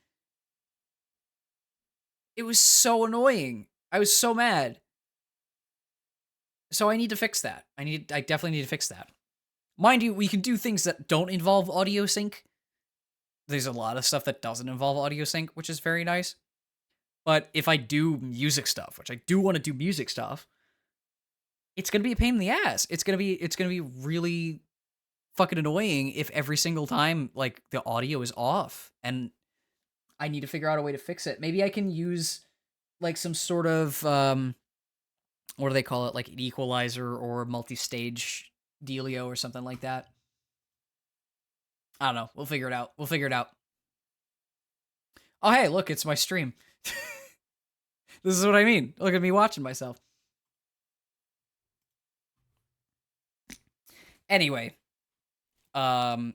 It was so annoying. I was so mad. So I need to fix that. I definitely need to fix that. Mind you, we can do things that don't involve audio sync. There's a lot of stuff that doesn't involve audio sync, which is very nice. But if I do music stuff, which I do want to do music stuff, it's gonna be a pain in the ass. It's gonna be really fucking annoying if every single time like the audio is off, and I need to figure out a way to fix it. Maybe I can use like some sort of what do they call it, like an equalizer or multi-stage dealio or something like that. I don't know. We'll figure it out. Oh, hey, look, it's my stream. This is what I mean. Look at me watching myself. Anyway, yeah,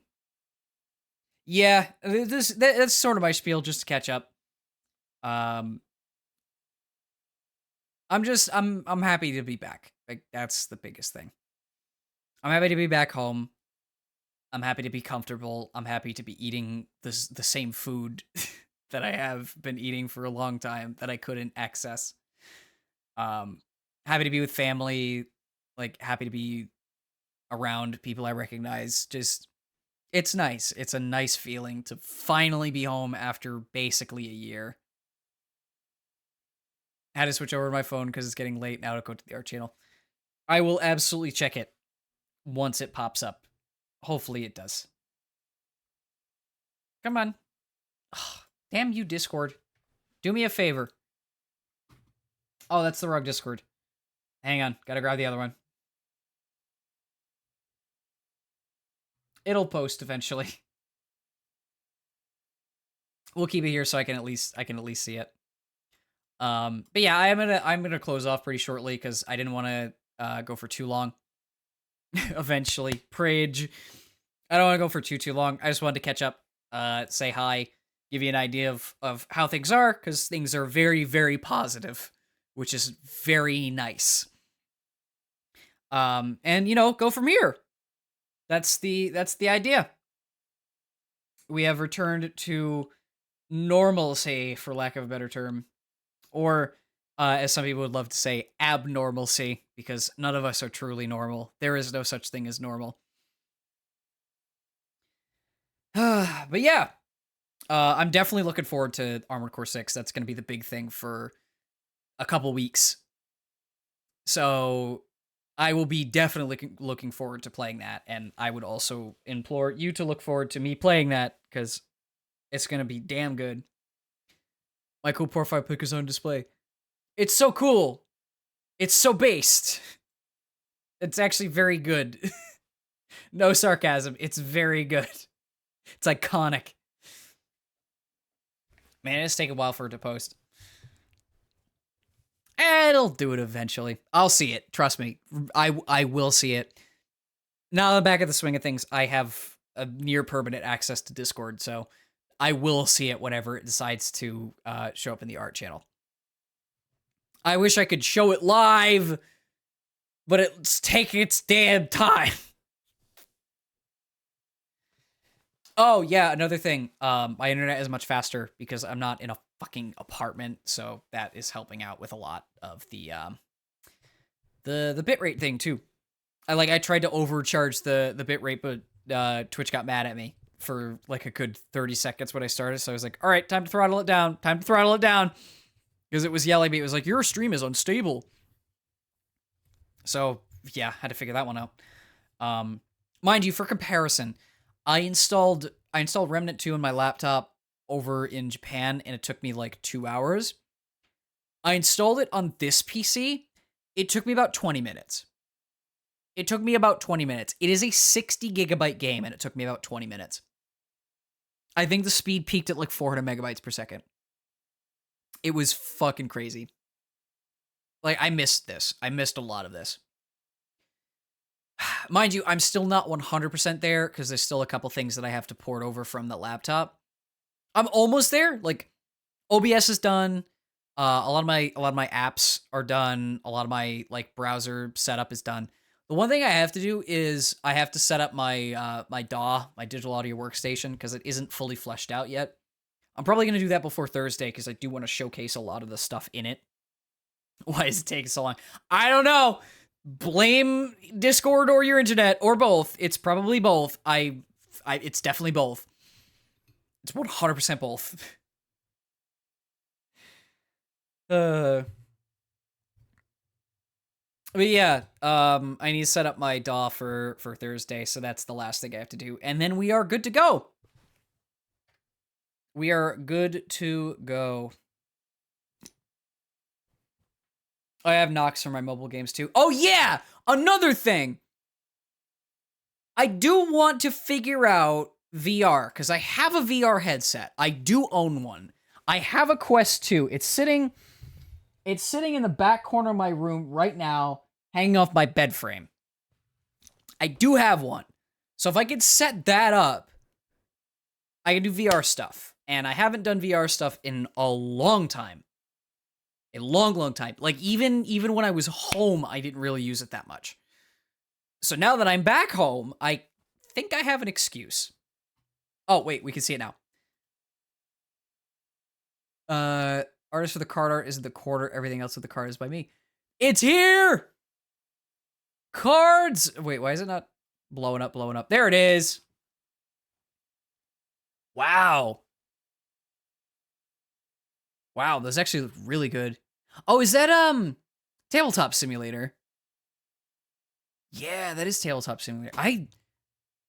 that's sort of my spiel just to catch up. I'm happy to be back. Like, that's the biggest thing. I'm happy to be back home. I'm happy to be comfortable. I'm happy to be eating the same food that I have been eating for a long time that I couldn't access. Happy to be with family. Like, happy to be around people I recognize. Just, it's nice. It's a nice feeling to finally be home after basically a year. I had to switch over to my phone because it's getting late now to go to the art channel. I will absolutely check it once it pops up. Hopefully it does. Come on. Oh, damn you, Discord. Do me a favor. Oh, that's the wrong Discord. Hang on. Gotta grab the other one. It'll post eventually. We'll keep it here so I can at least see it. But yeah, I'm gonna close off pretty shortly because I didn't want to go for too long. Eventually, Prage. I don't want to go for too long. I just wanted to catch up, say hi, give you an idea of how things are, because things are very, very positive, which is very nice. And go from here. That's the idea. We have returned to normalcy, for lack of a better term, or as some people would love to say, abnormalcy, because none of us are truly normal. There is no such thing as normal. But yeah, I'm definitely looking forward to Armored Core 6. That's going to be the big thing for a couple weeks. So I will be definitely looking forward to playing that, and I would also implore you to look forward to me playing that, because it's going to be damn good. My cool profile pic is on display. It's so cool. It's so based. It's actually very good. No sarcasm. It's very good. It's iconic. Man, it's taking a while for it to post. It'll do it eventually. I'll see it. Trust me. I will see it. Now that I'm back at the swing of things, I have a near permanent access to Discord, so I will see it whenever it decides to show up in the art channel. I wish I could show it live, but it's taking its damn time. Oh, yeah, another thing. My internet is much faster because I'm not in a fucking apartment, so that is helping out with a lot of the bitrate thing, too. I tried to overcharge the bitrate, but Twitch got mad at me for like a good 30 seconds when I started, so I was like, all right, time to throttle it down. Because it was yelling at me. It was like, your stream is unstable. So, yeah, had to figure that one out. Mind you, for comparison, I installed Remnant 2 on my laptop over in Japan, and it took me like 2 hours. I installed it on this PC. It took me about 20 minutes. It took me about 20 minutes. It is a 60 gigabyte game, and it took me about 20 minutes. I think the speed peaked at like 400 megabytes per second. It was fucking crazy. Like, I missed this. I missed a lot of this. Mind you, I'm still not 100% there because there's still a couple things that I have to port over from the laptop. I'm almost there. Like, OBS is done. A lot of my apps are done. A lot of my like browser setup is done. The one thing I have to do is I have to set up my my DAW, my digital audio workstation, because it isn't fully fleshed out yet. I'm probably gonna do that before Thursday because I do want to showcase a lot of the stuff in it. Why is it taking so long? I don't know. Blame Discord or your internet or both. It's probably both. It's definitely both. It's 100% both. But yeah, I need to set up my DAW for Thursday, so that's the last thing I have to do. And then we are good to go. We are good to go. I have Nox for my mobile games too. Oh yeah! Another thing! I do want to figure out VR, because I have a VR headset. I do own one. I have a Quest 2. It's sitting in the back corner of my room right now, hanging off my bed frame. I do have one. So if I could set that up, I can do VR stuff. And I haven't done VR stuff in a long time. A long, long time. Like, even when I was home, I didn't really use it that much. So now that I'm back home, I think I have an excuse. Oh, wait, we can see it now. Artist for the card art is the quarter. Everything else with the card is by me. It's here! Cards! Wait, why is it not blowing up, blowing up? There it is! Wow. Wow, those actually look really good. Oh, is that, Tabletop Simulator? Yeah, that is Tabletop Simulator.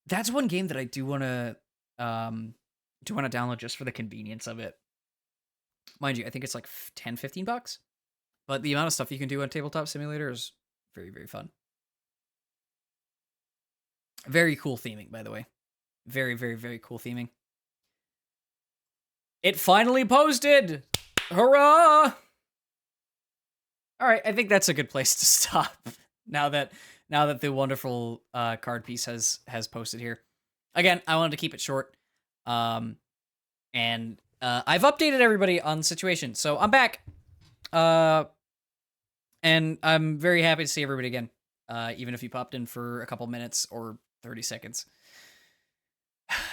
That's one game that I do want to download just for the convenience of it. Mind you, I think it's like 10, 15 bucks. But the amount of stuff you can do on Tabletop Simulator is very, very fun. Very cool theming, by the way. Very, very, very cool theming. It finally posted! Hurrah! All right, I think that's a good place to stop. Now that the wonderful card piece has posted here. Again, I wanted to keep it short. And I've updated everybody on the situation, so I'm back. And I'm very happy to see everybody again. Even if you popped in for a couple minutes or 30 seconds.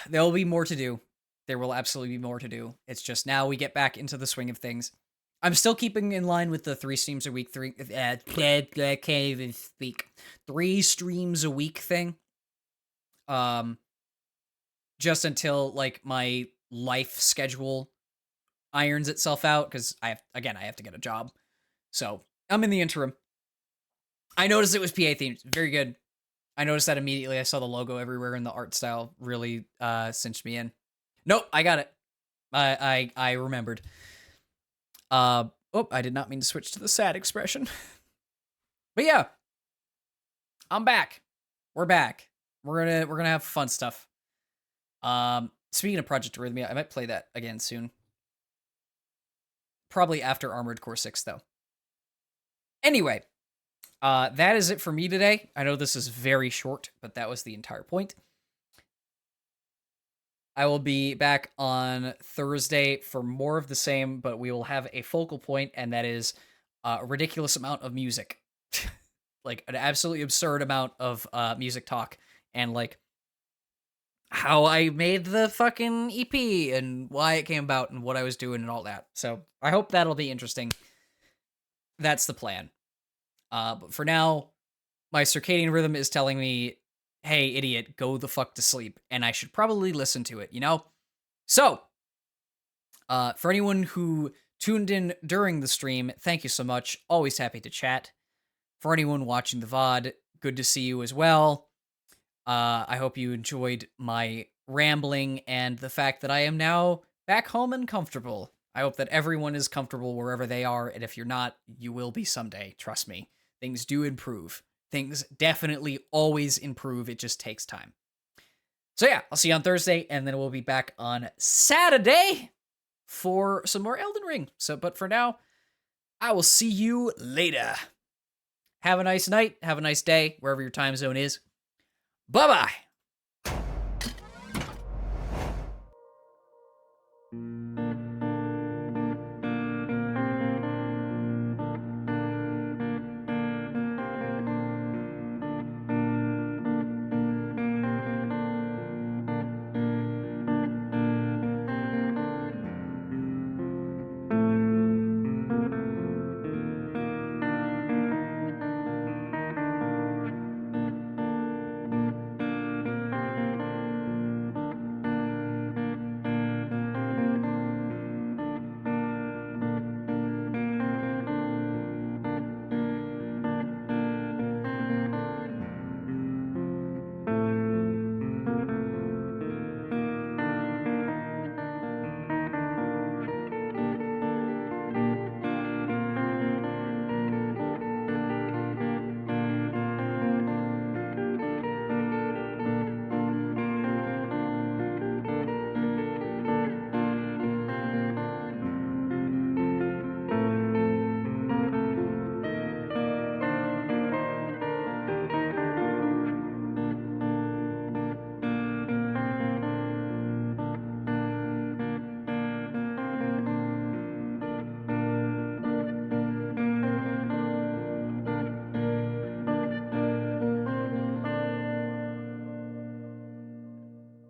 There will be more to do. There will absolutely be more to do. It's just now we get back into the swing of things. I'm still keeping in line with the 3 streams a week, can't even speak. 3 streams a week thing. Just until like my life schedule irons itself out, because I have to get a job. So I'm in the interim. I noticed it was PA themed. Very good. I noticed that immediately. I saw the logo everywhere and the art style really cinched me in. Nope, I got it. I remembered. I did not mean to switch to the sad expression. But yeah. I'm back. We're back. We're gonna have fun stuff. Speaking of Project Arrhythmia, I might play that again soon. Probably after Armored Core 6 though. Anyway, that is it for me today. I know this is very short, but that was the entire point. I will be back on Thursday for more of the same, but we will have a focal point, and that is a ridiculous amount of music. Like, an absolutely absurd amount of music talk, and, like, how I made the fucking EP, and why it came about, and what I was doing, and all that. So, I hope that'll be interesting. That's the plan. But for now, my circadian rhythm is telling me, hey, idiot, go the fuck to sleep. And I should probably listen to it, you know? So, for anyone who tuned in during the stream, thank you so much. Always happy to chat. For anyone watching the VOD, good to see you as well. I hope you enjoyed my rambling and the fact that I am now back home and comfortable. I hope that everyone is comfortable wherever they are, and if you're not, you will be someday. Trust me. Things do improve. things definitely always improve. It just takes time. So yeah, I'll see you on Thursday, and then we'll be back on Saturday for some more Elden Ring. But for now, I will see you later. Have a nice night. Have a nice day, wherever your time zone is. Bye-bye.